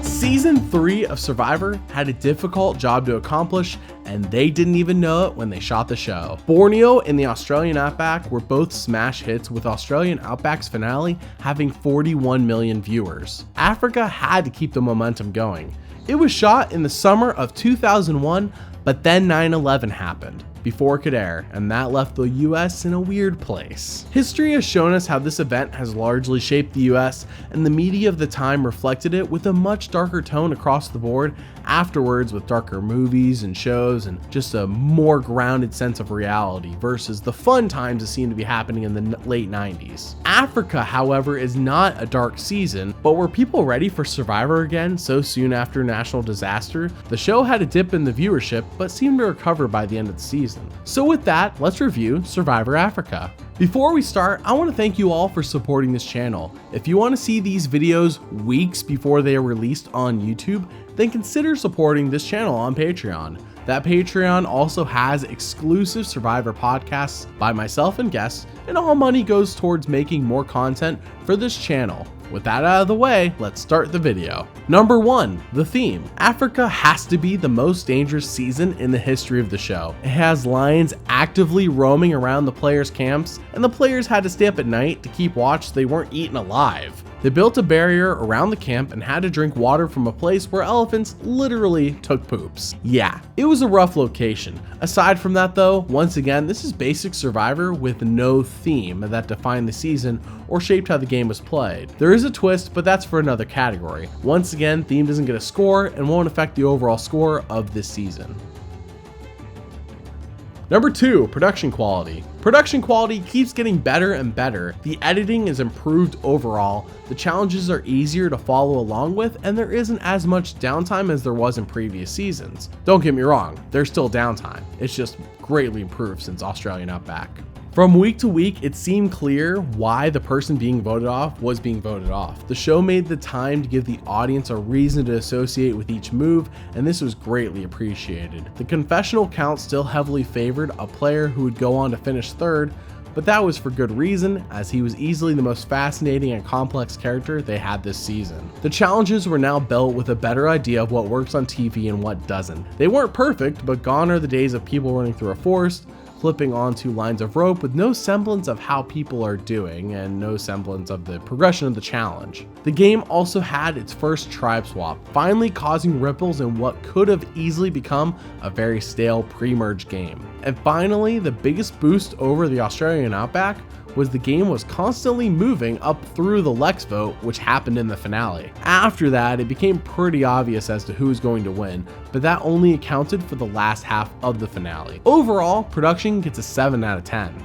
Season 3 of Survivor had a difficult job to accomplish, and they didn't even know it when they shot the show. Borneo and the Australian Outback were both smash hits, with Australian Outback's finale having 41 million viewers. Africa had to keep the momentum going. It was shot in the summer of 2001, but then 9/11 happened before it could air, and that left the US in a weird place. History has shown us how this event has largely shaped the US, and the media of the time reflected it with a much darker tone across the board afterwards, with darker movies and shows and just a more grounded sense of reality versus the fun times that seemed to be happening in the late 90s. Africa, however, is not a dark season, but were people ready for Survivor again so soon after national disaster? The show had a dip in the viewership, but seemed to recover by the end of the season. So with that, let's review Survivor Africa. Before we start, I want to thank you all for supporting this channel. If you want to see these videos weeks before they are released on YouTube, then consider supporting this channel on Patreon. That Patreon also has exclusive Survivor podcasts by myself and guests, and all money goes towards making more content for this channel. With that out of the way, let's start the video. Number 1, the theme. Africa has to be the most dangerous season in the history of the show. It has lions actively roaming around the players' camps, and the players had to stay up at night to keep watch so they weren't eaten alive. They built a barrier around the camp and had to drink water from a place where elephants literally took poops. Yeah, it was a rough location. Aside from that though, once again, this is basic Survivor with no theme that defined the season or shaped how the game was played. There is a twist, but that's for another category. Once again, theme doesn't get a score and won't affect the overall score of this season. Number 2, production quality. Production quality keeps getting better and better. The editing is improved overall, the challenges are easier to follow along with, and there isn't as much downtime as there was in previous seasons. Don't get me wrong, there's still downtime. It's just greatly improved since Australian Outback. From week to week, it seemed clear why the person being voted off was being voted off. The show made the time to give the audience a reason to associate with each move, and this was greatly appreciated. The confessional count still heavily favored a player who would go on to finish third, but that was for good reason, as he was easily the most fascinating and complex character they had this season. The challenges were now built with a better idea of what works on TV and what doesn't. They weren't perfect, but gone are the days of people running through a forest, flipping onto lines of rope with no semblance of how people are doing and no semblance of the progression of the challenge. The game also had its first tribe swap, finally causing ripples in what could have easily become a very stale pre-merge game. And finally, the biggest boost over the Australian Outback was the game was constantly moving up through the Lex vote, which happened in the finale. After that, it became pretty obvious as to who was going to win, but that only accounted for the last half of the finale. Overall, production gets a 7 out of 10.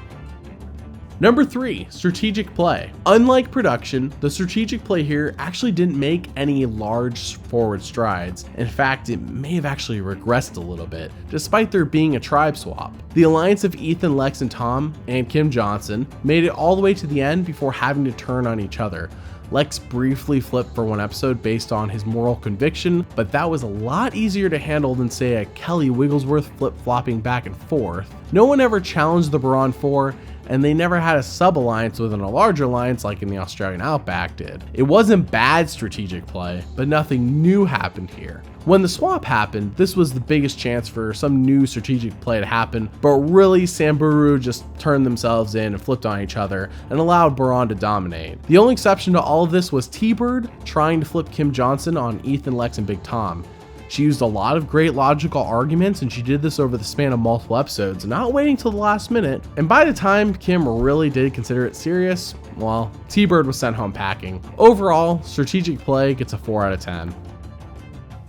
Number 3, strategic play. Unlike production, the strategic play here actually didn't make any large forward strides. In fact, it may have actually regressed a little bit, despite there being a tribe swap. The alliance of Ethan, Lex, and Tom, and Kim Johnson made it all the way to the end before having to turn on each other. Lex briefly flipped for one episode based on his moral conviction, but that was a lot easier to handle than, say, a Kelly Wigglesworth flip-flopping back and forth. No one ever challenged the Baron 4, and they never had a sub-alliance within a larger alliance like in the Australian Outback did. It wasn't bad strategic play, but nothing new happened here. When the swap happened, this was the biggest chance for some new strategic play to happen, but really Samburu just turned themselves in and flipped on each other and allowed Baron to dominate. The only exception to all of this was T-Bird trying to flip Kim Johnson on Ethan, Lex, and Big Tom. She used a lot of great logical arguments, and she did this over the span of multiple episodes, not waiting till the last minute. And by the time Kim really did consider it serious, well, T-Bird was sent home packing. Overall, strategic play gets a 4 out of 10.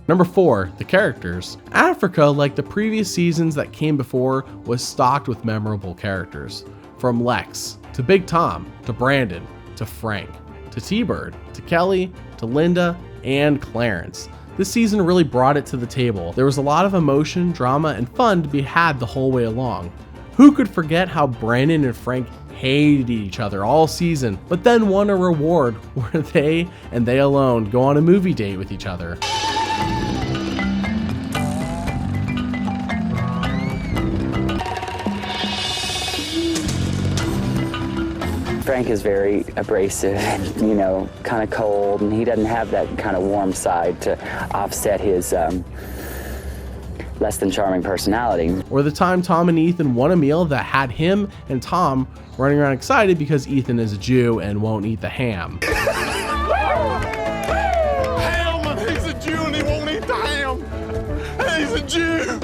Number 4, the characters. Africa, like the previous seasons that came before, was stocked with memorable characters. From Lex, to Big Tom, to Brandon, to Frank, to T-Bird, to Kelly, to Linda, and Clarence. This season really brought it to the table. There was a lot of emotion, drama, and fun to be had the whole way along. Who could forget how Brandon and Frank hated each other all season, but then won a reward where they, and they alone, go on a movie date with each other. Frank is very abrasive and, you know, kind of cold, and he doesn't have that kind of warm side to offset his less than charming personality. Or the time Tom and Ethan won a meal that had him and Tom running around excited because Ethan is a Jew and won't eat the ham. Ham! He's a Jew and he won't eat the ham! He's a Jew!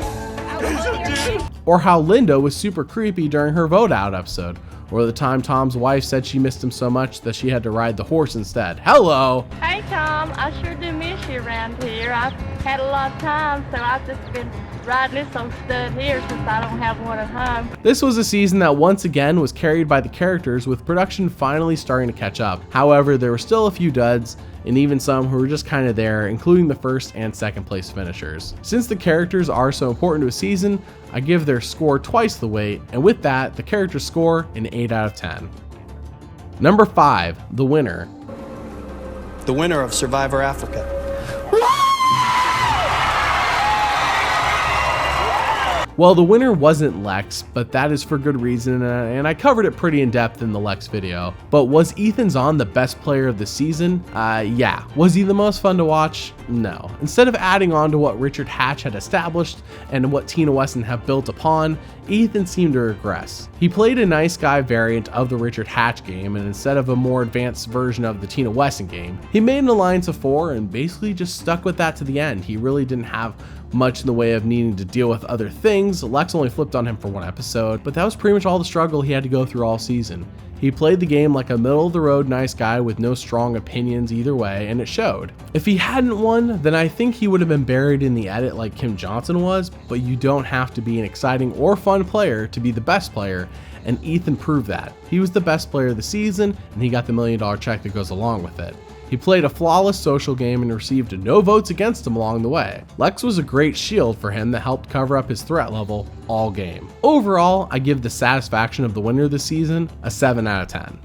He's a Jew! Or how Linda was super creepy during her vote out episode. Or the time Tom's wife said she missed him so much that she had to ride the horse instead. Hello! Hey Tom, I sure do miss you around here. I've had a lot of time, so I've just been riding this old stud here since I don't have one at home. This was a season that once again was carried by the characters, with production finally starting to catch up. However, there were still a few duds, and even some who were just kind of there, including the first and second place finishers. Since the characters are so important to a season, I give their score twice the weight, and with that, the characters score an 8 out of 10. Number 5, the winner. The winner of Survivor Africa. Well, the winner wasn't Lex, but that is for good reason, and I covered it pretty in depth in the Lex video. But was Ethan Zohn the best player of the season? Yeah. Was he the most fun to watch? No. Instead of adding on to what Richard Hatch had established and what Tina Wesson have built upon, Ethan seemed to regress. He played a nice guy variant of the Richard Hatch game, and instead of a more advanced version of the Tina Wesson game, he made an alliance of 4 and basically just stuck with that to the end. He really didn't have much in the way of needing to deal with other things. Lex only flipped on him for 1 episode, but that was pretty much all the struggle he had to go through all season. He played the game like a middle-of-the-road nice guy with no strong opinions either way, and it showed. If he hadn't won, then I think he would have been buried in the edit like Kim Johnson was, but you don't have to be an exciting or fun player to be the best player, and Ethan proved that. He was the best player of the season, and he got the $1 million check that goes along with it. He played a flawless social game and received no votes against him along the way. Lex was a great shield for him that helped cover up his threat level all game. Overall, I give the satisfaction of the winner this season a 7 out of 10.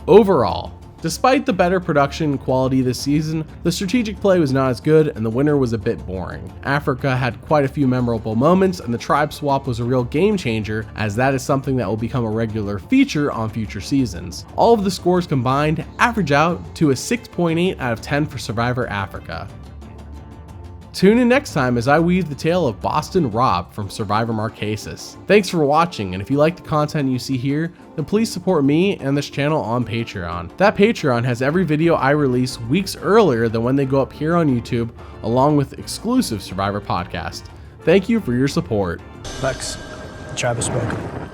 Overall, despite the better production quality this season, the strategic play was not as good and the winner was a bit boring. Africa had quite a few memorable moments, and the tribe swap was a real game changer, as that is something that will become a regular feature on future seasons. All of the scores combined average out to a 6.8 out of 10 for Survivor Africa. Tune in next time as I weave the tale of Boston Rob from Survivor Marquesas. Thanks for watching, and if you like the content you see here, then please support me and this channel on Patreon. That Patreon has every video I release weeks earlier than when they go up here on YouTube, along with exclusive Survivor podcast. Thank you for your support. Lex, the tribe has spoken.